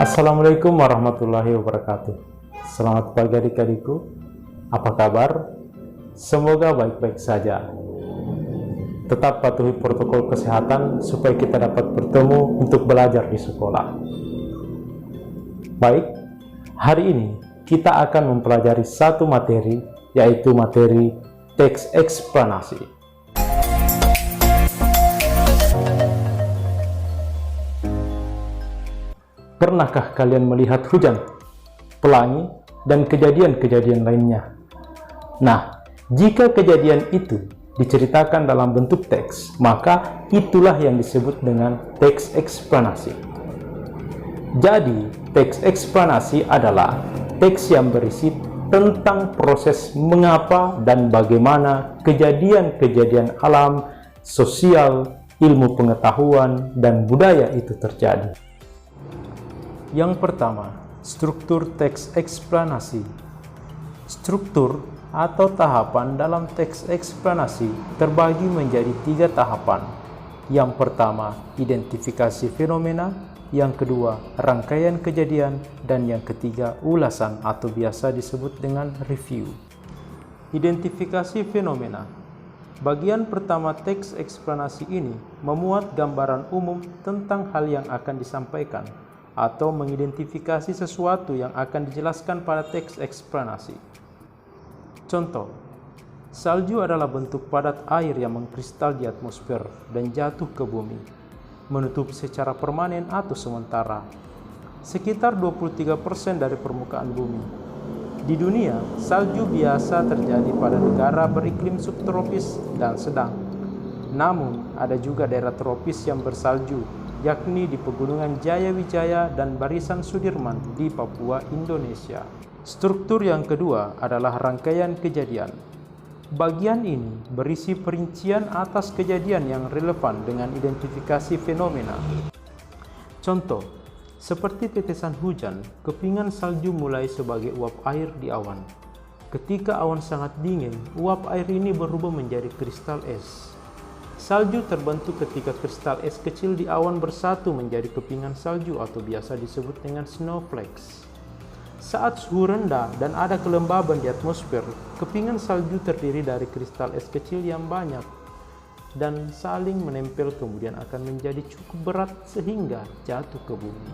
Assalamualaikum warahmatullahi wabarakatuh. Selamat pagi adik-adikku. Apa kabar? Semoga baik-baik saja. Tetap patuhi protokol kesehatan supaya kita dapat bertemu untuk belajar di sekolah. Baik, hari ini kita akan mempelajari satu materi, yaitu materi teks eksplanasi. Pernahkah kalian melihat hujan, pelangi, dan kejadian-kejadian lainnya? Nah, jika kejadian itu diceritakan dalam bentuk teks, maka itulah yang disebut dengan teks eksplanasi. Jadi, teks eksplanasi adalah teks yang berisi tentang proses mengapa dan bagaimana kejadian-kejadian alam, sosial, ilmu pengetahuan, dan budaya itu terjadi. Yang pertama, struktur teks eksplanasi. Struktur atau tahapan dalam teks eksplanasi terbagi menjadi 3 tahapan. Yang pertama, identifikasi fenomena. Yang kedua, rangkaian kejadian. Dan yang ketiga, ulasan atau biasa disebut dengan review. Identifikasi fenomena. Bagian pertama teks eksplanasi ini memuat gambaran umum tentang hal yang akan disampaikan atau mengidentifikasi sesuatu yang akan dijelaskan pada teks eksplanasi. Contoh, salju adalah bentuk padat air yang mengkristal di atmosfer dan jatuh ke bumi, menutupi secara permanen atau sementara sekitar 23% dari permukaan bumi. Di dunia, salju biasa terjadi pada negara beriklim subtropis dan sedang. Namun, ada juga daerah tropis yang bersalju, yakni di Pegunungan Jayawijaya dan Barisan Sudirman di Papua, Indonesia. Struktur yang kedua adalah rangkaian kejadian. Bagian ini berisi perincian atas kejadian yang relevan dengan identifikasi fenomena. Contoh, seperti tetesan hujan, kepingan salju mulai sebagai uap air di awan. Ketika awan sangat dingin, uap air ini berubah menjadi kristal es. Salju terbentuk ketika kristal es kecil di awan bersatu menjadi kepingan salju atau biasa disebut dengan snowflakes. Saat suhu rendah dan ada kelembaban di atmosfer, kepingan salju terdiri dari kristal es kecil yang banyak dan saling menempel, kemudian akan menjadi cukup berat sehingga jatuh ke bumi.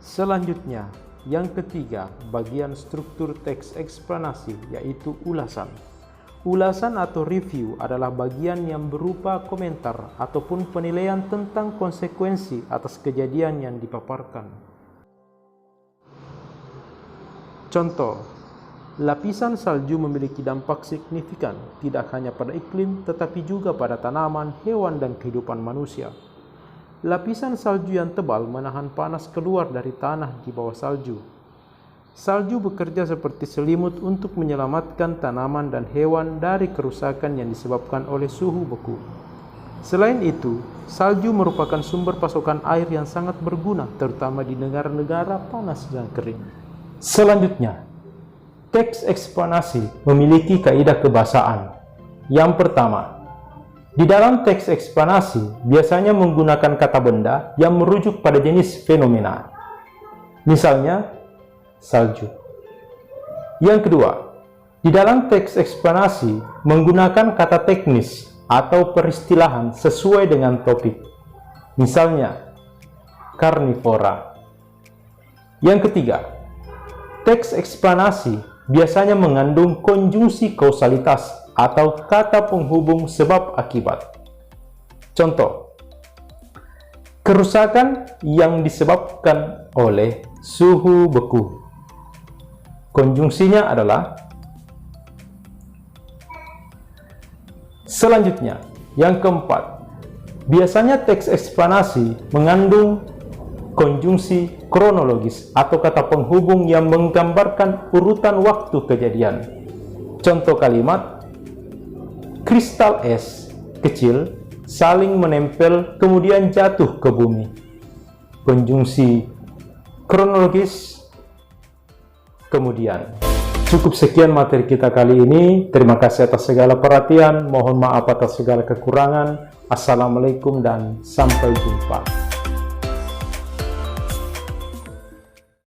Selanjutnya, yang ketiga, bagian struktur teks eksplanasi, yaitu ulasan. Ulasan atau review adalah bagian yang berupa komentar ataupun penilaian tentang konsekuensi atas kejadian yang dipaparkan. Contoh, lapisan salju memiliki dampak signifikan tidak hanya pada iklim tetapi juga pada tanaman, hewan, dan kehidupan manusia. Lapisan salju yang tebal menahan panas keluar dari tanah di bawah salju. Salju bekerja seperti selimut untuk menyelamatkan tanaman dan hewan dari kerusakan yang disebabkan oleh suhu beku. Selain itu, salju merupakan sumber pasokan air yang sangat berguna, terutama di negara-negara panas dan kering. Selanjutnya, teks eksplanasi memiliki kaidah kebahasaan. Yang pertama, di dalam teks eksplanasi biasanya menggunakan kata benda yang merujuk pada jenis fenomena. Misalnya, salju. Yang kedua, di dalam teks eksplanasi menggunakan kata teknis atau peristilahan sesuai dengan topik. Misalnya, karnivora. Yang ketiga, teks eksplanasi biasanya mengandung konjungsi kausalitas atau kata penghubung sebab akibat. Contoh, kerusakan yang disebabkan oleh suhu beku. Konjungsinya adalah. Selanjutnya, yang keempat, biasanya teks eksplanasi mengandung konjungsi kronologis atau kata penghubung yang menggambarkan urutan waktu kejadian. Contoh kalimat, kristal es kecil saling menempel kemudian jatuh ke bumi. Konjungsi kronologis kemudian. Cukup sekian materi kita kali ini. Terima kasih atas segala perhatian. Mohon maaf atas segala kekurangan. Assalamualaikum dan sampai jumpa.